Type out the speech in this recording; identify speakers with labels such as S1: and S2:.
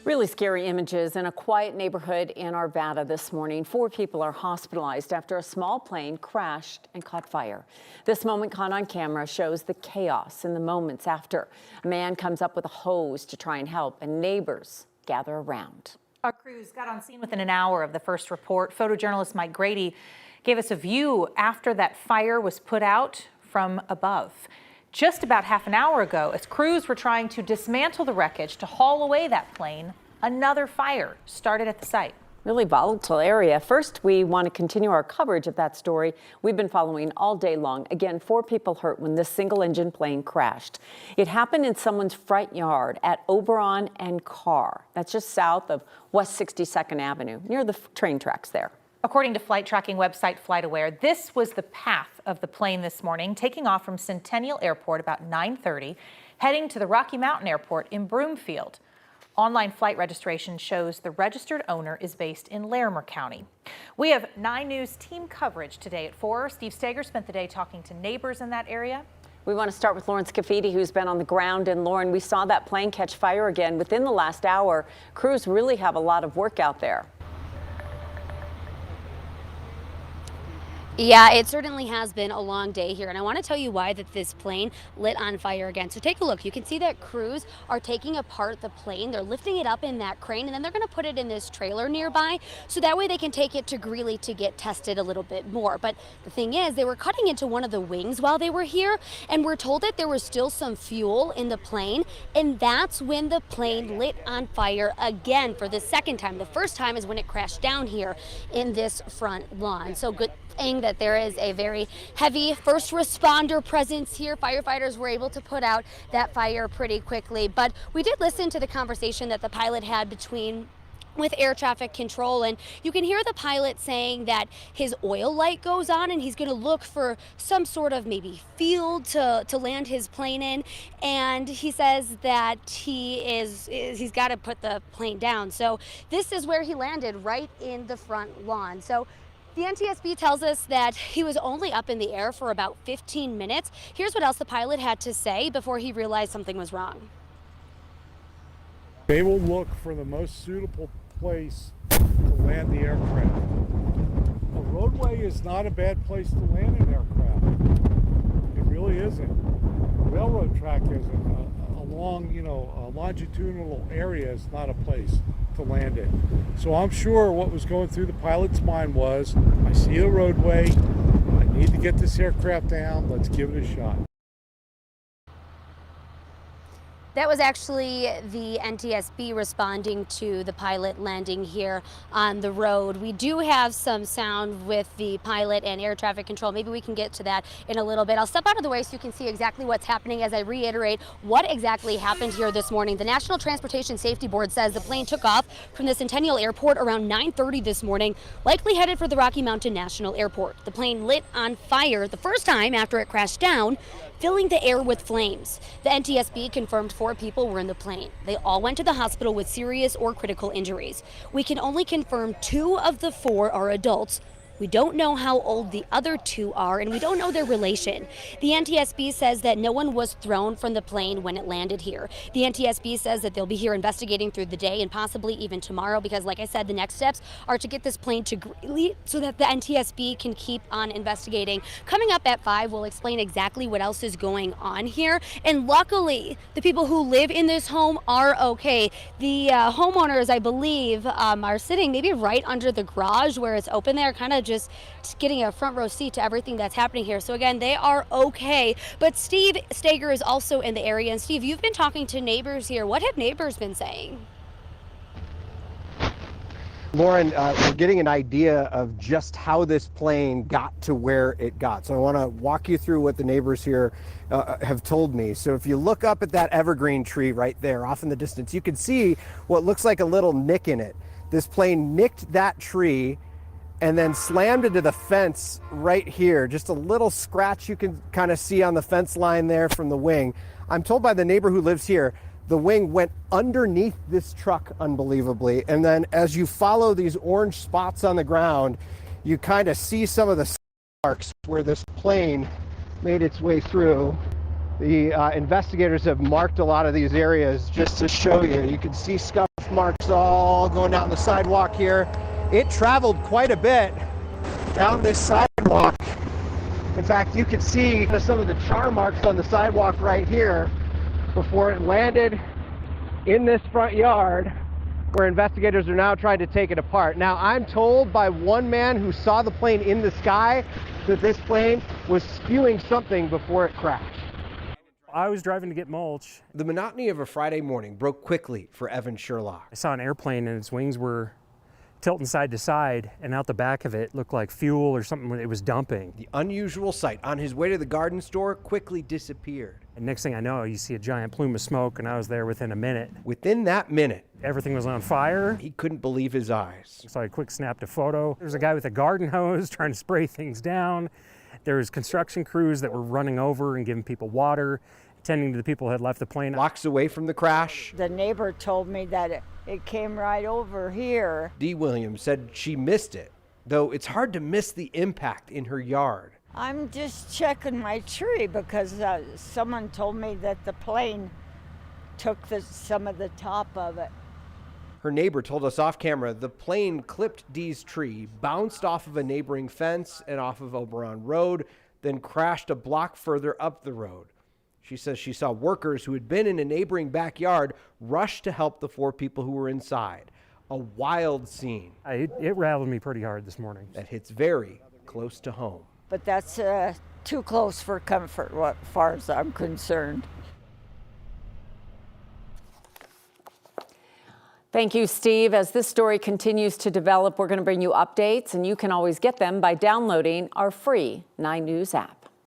S1: Really scary images in a quiet neighborhood in Arvada this morning. 4 people are hospitalized after a small plane crashed and caught fire. This moment caught on camera shows the chaos in the moments after. A man comes up with a hose to try and help, and neighbors gather around.
S2: Our crews got on scene within an hour of the first report. Photojournalist Mike Grady gave us a view after that fire was put out from above. Just about half an hour ago, as crews were trying to dismantle the wreckage to haul away that plane, another fire started at the site.
S1: Really volatile area. First, we want to continue our coverage of that story we've been following all day long. Again, 4 people hurt when this single-engine plane crashed. It happened in someone's front yard at Oberon and Carr. That's just south of West 62nd Avenue, near the train tracks there.
S2: According to flight tracking website FlightAware, this was the path of the plane this morning, taking off from Centennial Airport about 9:30, heading to the Rocky Mountain Airport in Broomfield. Online flight registration shows the registered owner is based in Larimer County. We have 9 News team coverage today at 4. Steve Steger spent the day talking to neighbors in that area.
S1: We want to start with Lauren Scafidi, who's been on the ground. And Lauren, we saw that plane catch fire again within the last hour. Crews really have a lot of work out there.
S3: Yeah, it certainly has been a long day here, and I want to tell you why that this plane lit on fire again. So take a look. You can see that crews are taking apart the plane. They're lifting it up in that crane, and then they're going to put it in this trailer nearby, so that way they can take it to Greeley to get tested a little bit more. But the thing is, they were cutting into one of the wings while they were here, and we're told that there was still some fuel in the plane, and that's when the plane lit on fire again for the second time. The first time is when it crashed down here in this front lawn. So good thing that there is a very heavy first responder presence here. Firefighters were able to put out that fire pretty quickly, but we did listen to the conversation that the pilot had with air traffic control, and you can hear the pilot saying that his oil light goes on and he's going to look for some sort of maybe field to land his plane in, and he says that he's got to put the plane down. So this is where he landed, right in the front lawn. So the NTSB tells us that he was only up in the air for about 15 minutes. Here's what else the pilot had to say before he realized something was wrong.
S4: They will look for the most suitable place to land the aircraft. A roadway is not a bad place to land an aircraft. It really isn't. A railroad track isn't. A longitudinal area is not a place to land it. So I'm sure what was going through the pilot's mind was, I see a roadway, I need to get this aircraft down, let's give it a shot.
S3: That was actually the NTSB responding to the pilot landing here on the road. We do have some sound with the pilot and air traffic control. Maybe we can get to that in a little bit. I'll step out of the way so you can see exactly what's happening as I reiterate what exactly happened here this morning. The National Transportation Safety Board says the plane took off from the Centennial Airport around 9:30 this morning, likely headed for the Rocky Mountain National Airport. The plane lit on fire the first time after it crashed down, filling the air with flames. The NTSB confirmed 4 people were in the plane. They all went to the hospital with serious or critical injuries. We can only confirm 2 of the 4 are adults. We don't know how old the other 2 are, and we don't know their relation. The NTSB says that no one was thrown from the plane when it landed here. The NTSB says that they'll be here investigating through the day and possibly even tomorrow, because like I said, the next steps are to get this plane to Greeley so that the NTSB can keep on investigating. Coming up at 5, we'll explain exactly what else is going on here. And luckily, the people who live in this home are okay. The homeowners, I believe, are sitting maybe right under the garage where it's open there, kind of just getting a front row seat to everything that's happening here. So again, they are okay. But Steve Steger is also in the area. And Steve, you've been talking to neighbors here. What have neighbors been saying?
S5: Lauren, we're getting an idea of just how this plane got to where it got. So I want to walk you through what the neighbors here have told me. So if you look up at that evergreen tree right there off in the distance, you can see what looks like a little nick in it. This plane nicked that tree and then slammed into the fence right here. Just a little scratch you can kind of see on the fence line there from the wing. I'm told by the neighbor who lives here, the wing went underneath this truck, unbelievably. And then as you follow these orange spots on the ground, you kind of see some of the marks where this plane made its way through. The investigators have marked a lot of these areas just to show you. You can see scuff marks all going down the sidewalk here. It traveled quite a bit down this sidewalk. In fact, you can see some of the char marks on the sidewalk right here before it landed in this front yard, where investigators are now trying to take it apart. Now, I'm told by one man who saw the plane in the sky that this plane was spewing something before it crashed.
S6: I was driving to get mulch.
S5: The monotony of a Friday morning broke quickly for Evan Sherlock.
S6: I saw an airplane and its wings were tilting side to side, and out the back of it looked like fuel or something it was dumping.
S5: The unusual sight on his way to the garden store quickly disappeared.
S6: And next thing I know, you see a giant plume of smoke, and I was there within a minute.
S5: Within that minute,
S6: Everything was on fire.
S5: he couldn't believe his eyes.
S6: So I quick snapped a photo. There was a guy with a garden hose trying to spray things down. There was construction crews that were running over and giving people water, tending to the people who had left the plane.
S5: Blocks away from the crash,
S7: The neighbor told me that it came right over here.
S5: Dee Williams said she missed it, though it's hard to miss the impact in her yard.
S7: I'm just checking my tree because someone told me that the plane took some of the top of it.
S5: Her neighbor told us off camera the plane clipped Dee's tree, bounced off of a neighboring fence and off of Oberon Road, then crashed a block further up the road. She says she saw workers who had been in a neighboring backyard rush to help the 4 people who were inside. A wild scene
S6: It rattled me pretty hard this morning.
S5: that hits very close to home.
S7: But that's too close for comfort, as far as I'm concerned.
S1: Thank you, Steve. As this story continues to develop, we're going to bring you updates, and you can always get them by downloading our free 9 News app.